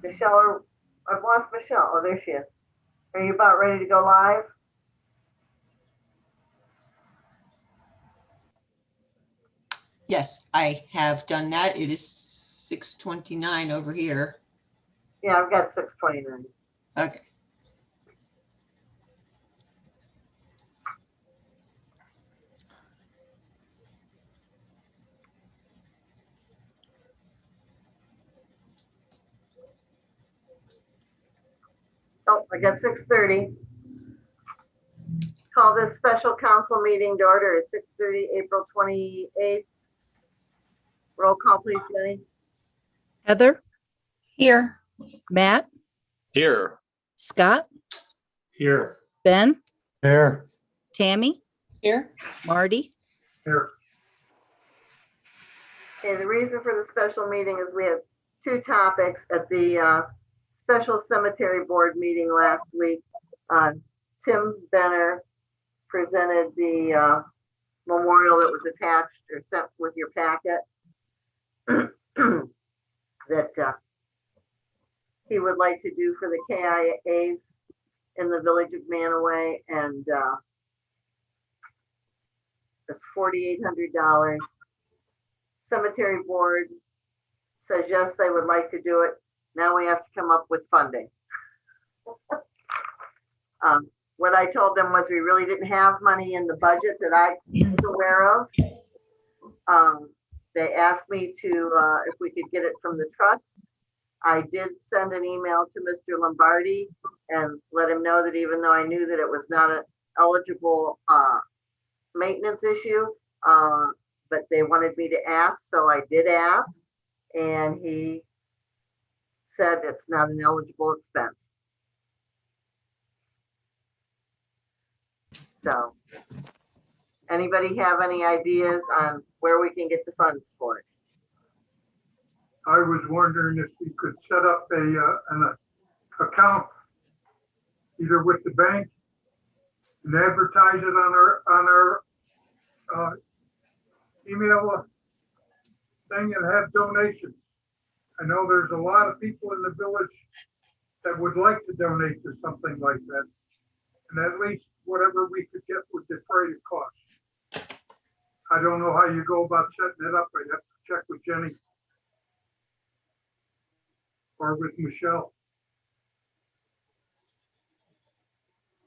Michelle, I've lost Michelle. Oh, there she is. Are you about ready to go live? Yes, I have done that. It is 6:29 over here. Yeah, I've got 6:29. Okay. Oh, I got 6:30. Call this special council meeting to order at 6:30, April 28th. Roll call, please, Jenny. Heather, Here. Matt, Here. Scott, Here. Ben, Here. Tammy, Here. Marty. Here. Okay, the reason for the special meeting is we have two topics at the special cemetery board meeting last week. Tim Benner presented the memorial that was attached or sent with your packet that he would like to do for the KIAs in the village of Mantua, and it's $4,800. Cemetery board says yes, they would like to do it. Now we have to come up with funding. What I told them was we really didn't have money in the budget that I was aware of. They asked me to, if we could get it from the trust. I did send an email to Mr. Lombardi and let him know that even though I knew that it was not an eligible maintenance issue, but they wanted me to ask, so I did ask, and he said it's not an eligible expense. So, anybody have any ideas on where we can get the funds for it? I was wondering if we could set up an account either with the bank and advertise it on our email thing and have donations. I know there's a lot of people in the village that would like to donate to something like that. And at least whatever we could get would defray the cost. I don't know how you go about setting it up. I'd have to check with Jenny or with Michelle.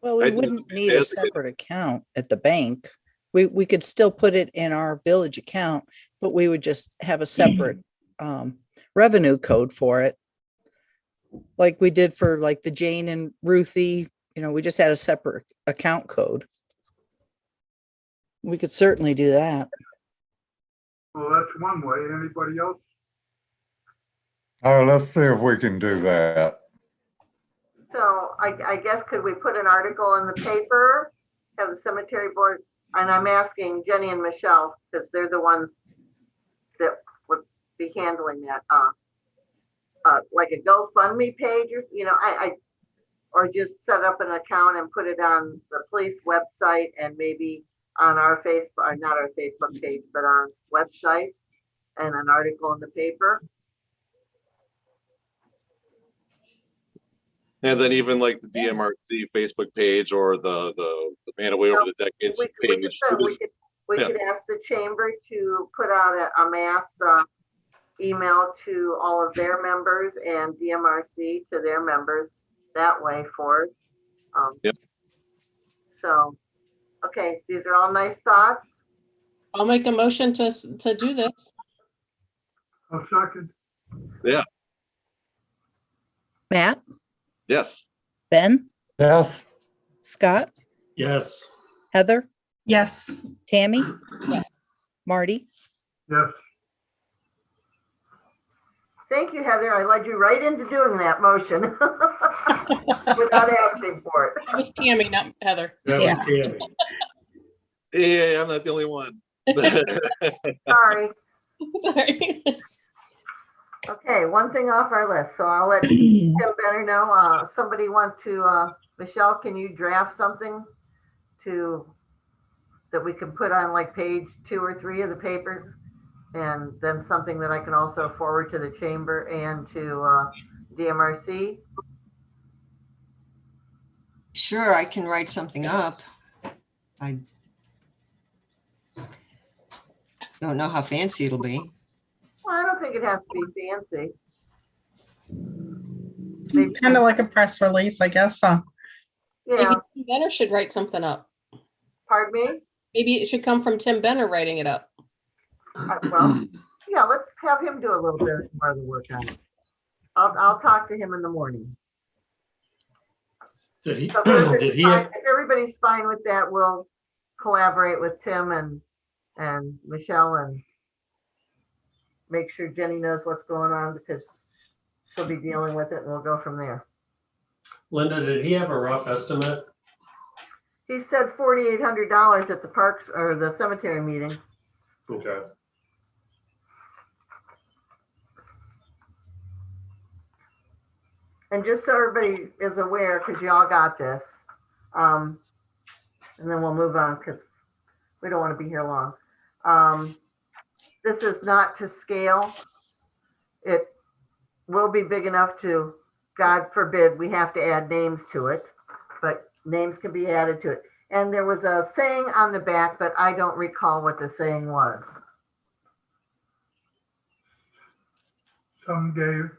Well, we wouldn't need a separate account at the bank. We could still put it in our village account, but we would just have a separate revenue code for it. Like we did for like the Jane and Ruthie, we just had a separate account code. We could certainly do that. Well, that's one way. Anybody else? Let's see if we can do that. So I guess could we put an article in the paper, have the cemetery board, and I'm asking Jenny and Michelle, because they're the ones that would be handling that, like a GoFundMe page, or, or just set up an account and put it on the police website and maybe on our Facebook, or not our Facebook page, but our website, and an article in the paper. And then even like the DMRC Facebook page or the Mantua Over the Decades page. We could ask the chamber to put out a mass email to all of their members and DMRC to their members that way for it. Yep. So, okay, these are all nice thoughts. I'll make a motion to do this. I'll second. Yeah. Matt, Yes. Ben, Yes. Scott, Yes. Heather, Yes. Tammy, Yes. Marty. Yes. Thank you, Heather. I led you right into doing that motion without asking for it. That was Tammy, not Heather. That Yeah. was Tammy. Yeah, I'm not the only one. Sorry. Sorry. Okay, one thing off our list. So I'll let Tim Benner know. Somebody want to, Michelle, can you draft something that we can put on like page 2 or 3 of the paper? And then something that I can also forward to the chamber and to DMRC? Sure, I can write something up. I don't know how fancy it'll be. Well, I don't think it has to be fancy. Maybe, Kind of like a press release, I guess, huh? yeah, Maybe Tim Benner should write something up. pardon me? Maybe it should come from Tim Benner writing it up. Well, yeah, let's have him do a little bit more of the work on it. I'll talk to him in the morning. Did he, So if did he, if everybody's fine with that, we'll collaborate with Tim and Michelle and make sure Jenny knows what's going on because she'll be dealing with it and we'll go from there. Linda, did he have a rough estimate? He said $4,800 at the parks or the cemetery meeting. Okay. And just so everybody is aware, because you all got this, and then we'll move on because we don't want to be here long. This is not to scale. It will be big enough to, God forbid, we have to add names to it, but names can be added to it. And there was a saying on the back, but I don't recall what the saying was. Some gave,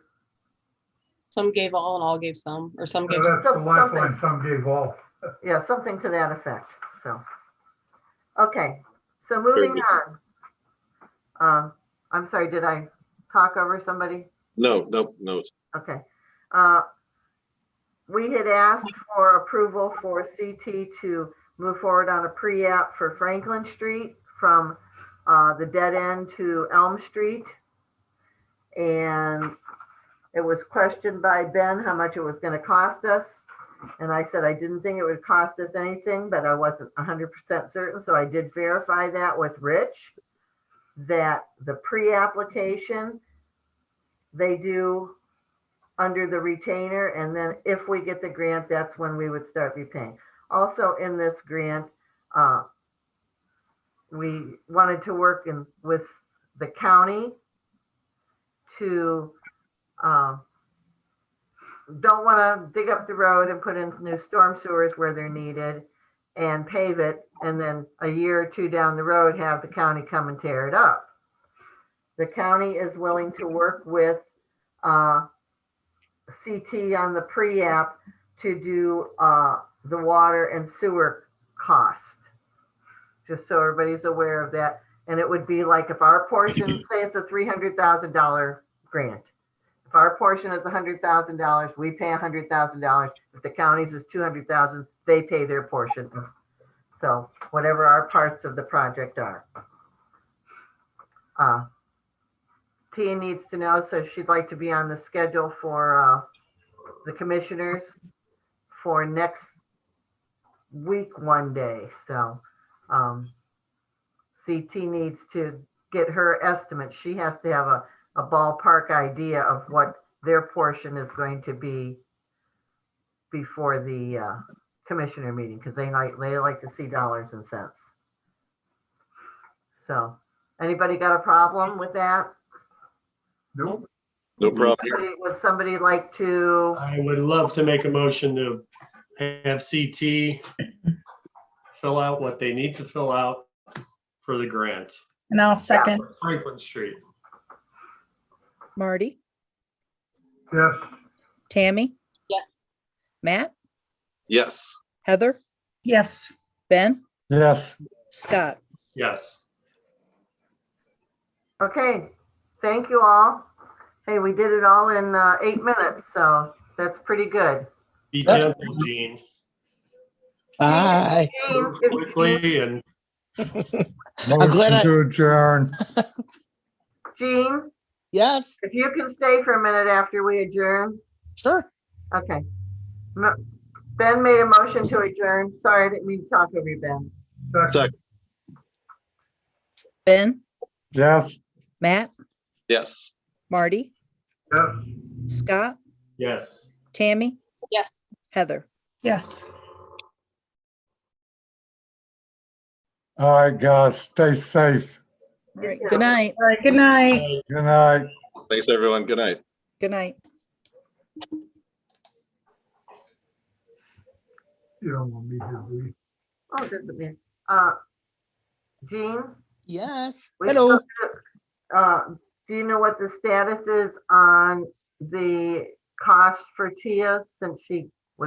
Some gave all and all gave some, or some gave. no, that's the Something. lifeline, some gave all. Yeah, something to that effect. So, okay. So moving on. I'm sorry, did I talk over somebody? No. Okay. We had asked for approval for CT to move forward on a pre-app for Franklin Street from the dead end to Elm Street. And it was questioned by Ben how much it was going to cost us. And I said I didn't think it would cost us anything, but I wasn't 100% certain. So I did verify that with Rich, that the pre-application they do under the retainer, and then if we get the grant, that's when we would start repaying. Also in this grant, we wanted to work with the county to don't want to dig up the road and put in new storm sewers where they're needed and pave it, and then a year or two down the road have the county come and tear it up. The county is willing to work with CT on the pre-app to do the water and sewer cost, just so everybody's aware of that. And it would be like if our portion, say it's a $300,000 grant. If our portion is $100,000, we pay $100,000. If the county's is $200,000, they pay their portion. So whatever our parts of the project are. Tia needs to know, so she'd like to be on the schedule for the commissioners for next week one day. So CT needs to get her estimate. She has to have a ballpark idea of what their portion is going to be before the commissioner meeting, because they like to see dollars and cents. So anybody got a problem with that? Nope. No problem here. Would somebody like to? I would love to make a motion to have CT fill out what they need to fill out for the grant. And I'll second. for Franklin Street. Marty, Yes, Tammy, Yes. Matt, Yes. Heather, Yes. Ben, Yes, Scott. Yes. Okay, thank you all. Hey, we did it all in 8 minutes, so that's pretty good. Be gentle, Gene. Bye. Gene, Move quickly and motion glad to adjourn. Gene, Yes, if you can stay for a minute after we adjourn. sure. Okay. Ben made a motion to adjourn. Sorry, I didn't mean to talk over you, Ben. second, Ben, Yes. Matt, Yes. Marty, yes. Scott, yes. Tammy, Yes. Heather. Yes. All right, guys, stay safe. All right, good night. All right, good night. Good night. Thanks, everyone. Good night. Good night. You don't want me to be. Oh, it doesn't mean, Jean? Yes. we Hello. still- Do you know what the status is on the cost for Tia since she